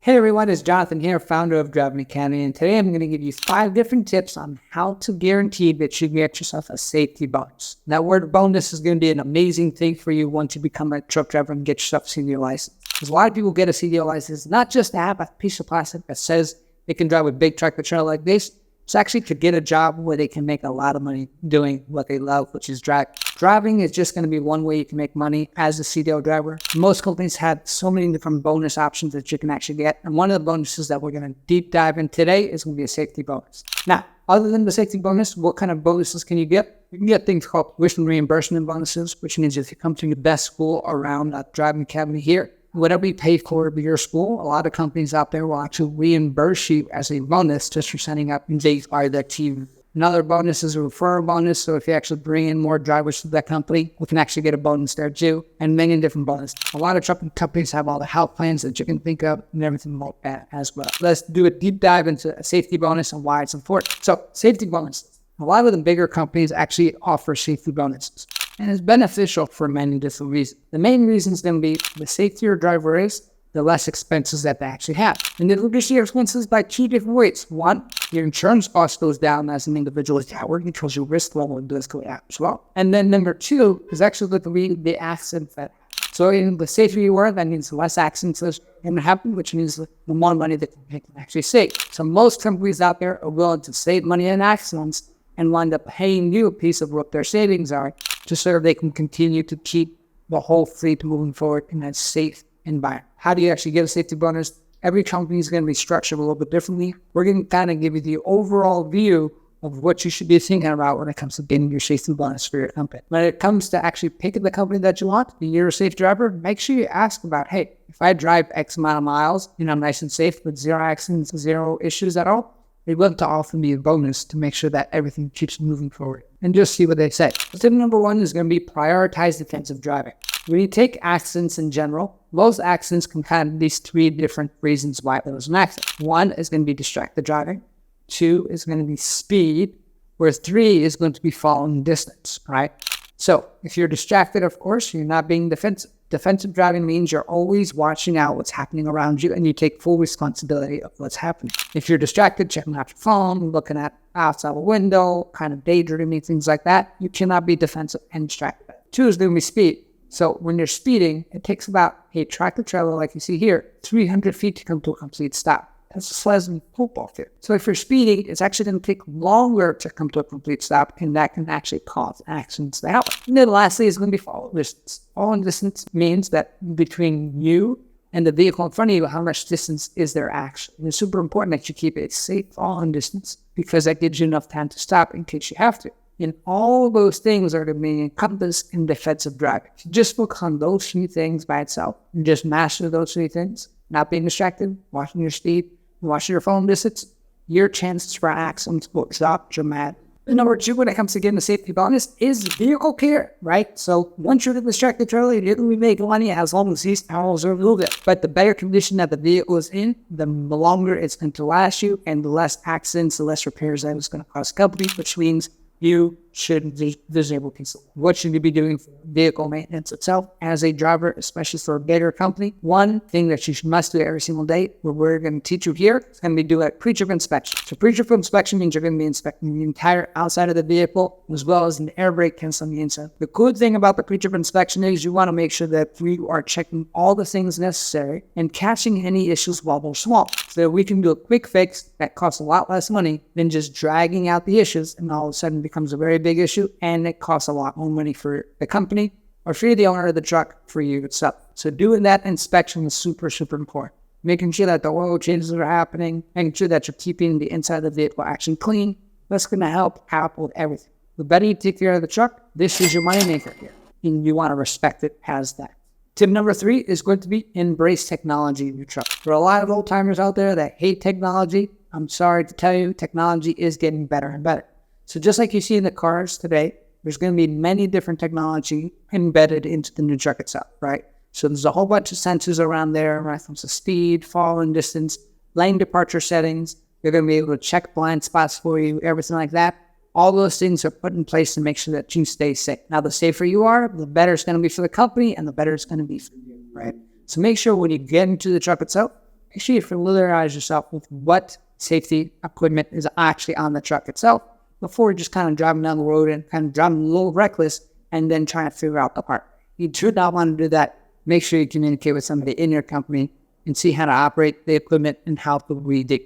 Hey everyone, it's Jonathan here, founder of Driving Academy, and today I'm going to give you 5 different tips on how to guarantee that you get yourself a safety bonus. That word bonus is going to be an amazing thing for you once you become a truck driver and get yourself a CDL license. Because a lot of people get a CDL license not just to have a piece of plastic that says they can drive a big tractor trailer like this. It's actually to get a job where they can make a lot of money doing what they love, which is driving. Driving is just going to be one way you can make money as a CDL driver. Most companies have so many different bonus options that you can actually get. And one of the bonuses that we're going to deep dive in today is going to be a safety bonus. Now, other than the safety bonus, what kind of bonuses can you get? You can get things called tuition reimbursement bonuses, which means if you come to the best school around Driving Academy here, whatever you pay for your school, a lot of companies out there will actually reimburse you as a bonus just for signing up and they are their team. Another bonus is a referral bonus. So if you actually bring in more drivers to that company, we can actually get a bonus there too, and many different bonuses. A lot of trucking companies have all the health plans that you can think of and everything like that as well. Let's do a deep dive into a safety bonus and why it's important. So safety bonuses. A lot of the bigger companies actually offer safety bonuses. And it's beneficial for many different reasons. The main reasons then be the safer your driver is, the less expenses that they actually have. And they reduce your expenses by 2 different ways. One, your insurance cost goes down as an individual driver because your risk level does go down as well. And then number 2 is actually the accident that. So in the safer you are, that means less accidents are going to happen, which means the more money that you can actually save. So most companies out there are willing to save money in accidents and wind up paying you a piece of what their savings are, just so they can continue to keep the whole fleet moving forward in a safe environment. How do you actually get a safety bonus? Every company is going to be structured a little bit differently. We're going to kind of give you the overall view of what you should be thinking about when it comes to getting your safety bonus for your company. When it comes to actually picking the company that you want, and you're a safe driver, make sure you ask about, hey, if I drive X amount of miles and I'm nice and safe with 0 accidents, 0 issues at all, they want to offer me a bonus to make sure that everything keeps moving forward. And just see what they say. Tip number 1 is going to be prioritize defensive driving. When you take accidents in general, most accidents can have these 3 different reasons why there was an accident. 1 is going to be distracted driving. 2 is going to be speed. Whereas 3 is going to be following distance, right? So if you're distracted, of course, you're not being defensive. Defensive driving means you're always watching out what's happening around you and you take full responsibility of what's happening. If you're distracted, checking out your phone, looking at outside a window, kind of daydreaming, things like that, you cannot be defensive and distracted. 2 is going to be speed. So when you're speeding, it takes about a tractor trailer like you see here, 300 feet to come to a complete stop. That's a Slesley football field. So if you're speeding, it's actually going to take longer to come to a complete stop, and that can actually cause accidents to happen. And then lastly is going to be following distance. Following distance means that between you and the vehicle in front of you, how much distance is there actually? And it's super important that you keep a safe following distance because that gives you enough time to stop in case you have to. And all those things are to be encompassed in defensive driving. If you just focus on those 3 things by itself and just master those 3 things, not being distracted, watching your speed, watching your phone distance, your chances for accidents will drop dramatically. And number 2, when it comes to getting a safety bonus, is vehicle care, right? So once you're in the distracted trailer, you're going to be making money as long as these panels are moving. But the better condition that the vehicle is in, the longer it's going to last you, and the less accidents, the less repairs that it's going to cost companies, which means you should be disabled people. What should you be doing for vehicle maintenance itself as a driver, especially for a bigger company? One thing that you must do every single day, what we're going to teach you here, is going to be do a pre-trip inspection. So pre-trip inspection means you're going to be inspecting the entire outside of the vehicle as well as an air brake test on the inside. The cool thing about the pre-trip inspection is you want to make sure that we are checking all the things necessary and catching any issues while they're small. So that we can do a quick fix that costs a lot less money than just dragging out the issues and all of a sudden becomes a very big issue and it costs a lot more money for the company or for the owner of the truck for you itself. So doing that inspection is super, super important. Making sure that the oil changes are happening, making sure that you're keeping the inside of the vehicle actually clean. That's going to help out with everything. The better you take care of the truck, this is your money maker here. And you want to respect it as that. Tip number 3 is going to be embrace technology in your truck. There are a lot of old timers out there that hate technology. I'm sorry to tell you, technology is getting better and better. So just like you see in the cars today, there's going to be many different technology embedded into the new truck itself, right? So there's a whole bunch of sensors around there, right? From the speed, following distance, lane departure settings. You're going to be able to check blind spots for you, everything like that. All those things are put in place to make sure that you stay safe. Now, the safer you are, the better it's going to be for the company and the better it's going to be for you, right? So make sure when you get into the truck itself, make sure you familiarize yourself with what safety equipment is actually on the truck itself before just kind of driving down the road and kind of driving a little reckless and then trying to figure out the part. You do not want to do that. Make sure you communicate with somebody in your company and see how to operate the equipment and how to read the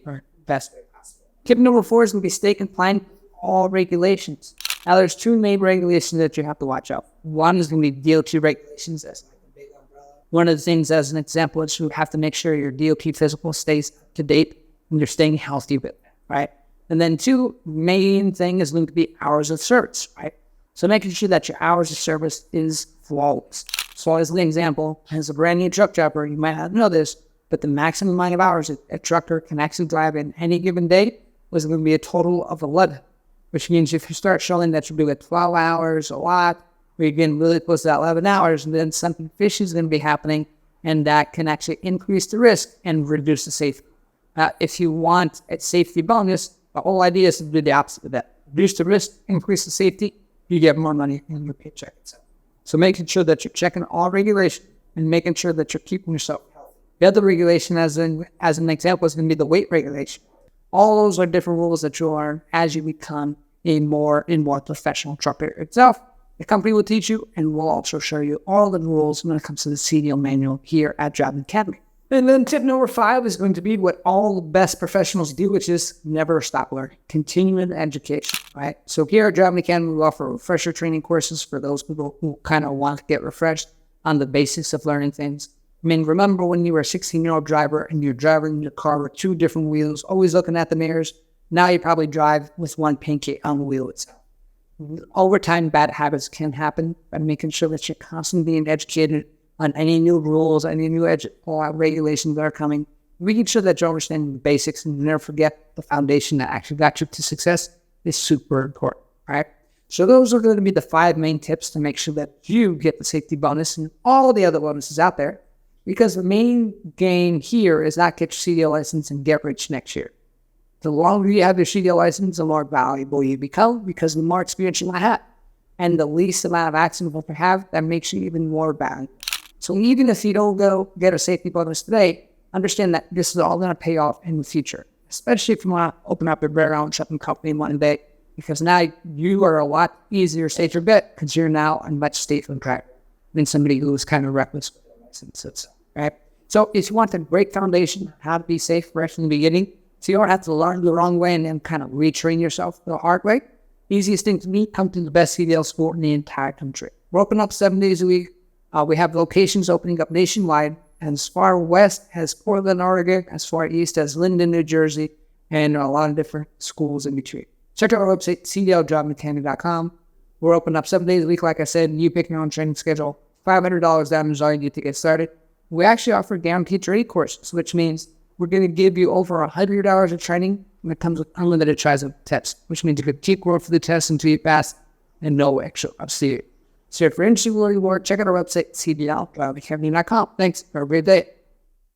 best way possible. Tip number 4 is going to be stay compliant with all regulations. Now, there's 2 main regulations that you have to watch out. One is going to be DOT regulations. That's like a big umbrella. One of the things, as an example, is you have to make sure your DOT physical stays up to date and you're staying healthy with it, right? And then 2 main thing is going to be hours of service, right? So making sure that your hours of service is flawless. So as an example, as a brand new truck driver, you might not know this, but the maximum amount of hours a trucker can actually drive in any given day was going to be a total of 11, which means if you start showing that you're doing 12 hours a lot, or you're getting really close to that 11 hours, and then something fishy is going to be happening, and that can actually increase the risk and reduce the safety. If you want a safety bonus, the whole idea is to do the opposite of that. Reduce the risk, increase the safety, you get more money in your paycheck itself. So making sure that you're checking all regulations and making sure that you're keeping yourself healthy. The other regulation, as an example, is going to be the weight regulation. All those are different rules that you learn as you become a more professional trucker itself. The company will teach you and will also show you all the rules when it comes to the CDL manual here at Driving Academy. And then tip number 5 is going to be what all the best professionals do, which is never stop learning, continuing education, right? So here at Driving Academy, we offer refresher training courses for those people who kind of want to get refreshed on the basics of learning things. I mean, remember when you were a 16-year-old driver and you're driving your car with 2 different wheels, always looking at the mirrors. Now you probably drive with 1 pinky on the wheel itself. Over time, bad habits can happen by making sure that you're constantly being educated on any new rules, any new regulations that are coming, making sure that you understand the basics and never forget the foundation that actually got you to success is super important, right? So those are going to be the 5 main tips to make sure that you get the safety bonus and all the other bonuses out there, because the main game here is not get your CDL license and get rich next year. The longer you have your CDL license, the more valuable you become because the more experience you might have. And the least amount of accidents you have, that makes you even more valuable. So even if you don't go get a safety bonus today, understand that this is all going to pay off in the future, especially if you want to open up your very own shipping company one day, because now you are a lot easier, safer bet because you're now a much safer driver than somebody who is kind of reckless with their license, right? So if you want a great foundation, how to be safe right from the beginning, so you don't have to learn the wrong way and then kind of retrain yourself the hard way, easiest thing to me, come to the best CDL school in the entire country. We're open up 7 days a week. We have locations opening up nationwide, as far west as Portland, Oregon, as far east as Linden, New Jersey, and a lot of different schools in between. Check out our website, cdldrivingacademy.com. We're open up 7 days a week, like I said, and you pick your own training schedule. $500 down is all you need to get started. We actually offer guaranteed training courses, which means we're going to give you over 100 hours of training when it comes with unlimited tries of tests, which means you could keep going for the test until you pass and no extra upstate. So if you're interested in learning more, check out our website, cdldrivingacademy.com. Thanks. Have a great day.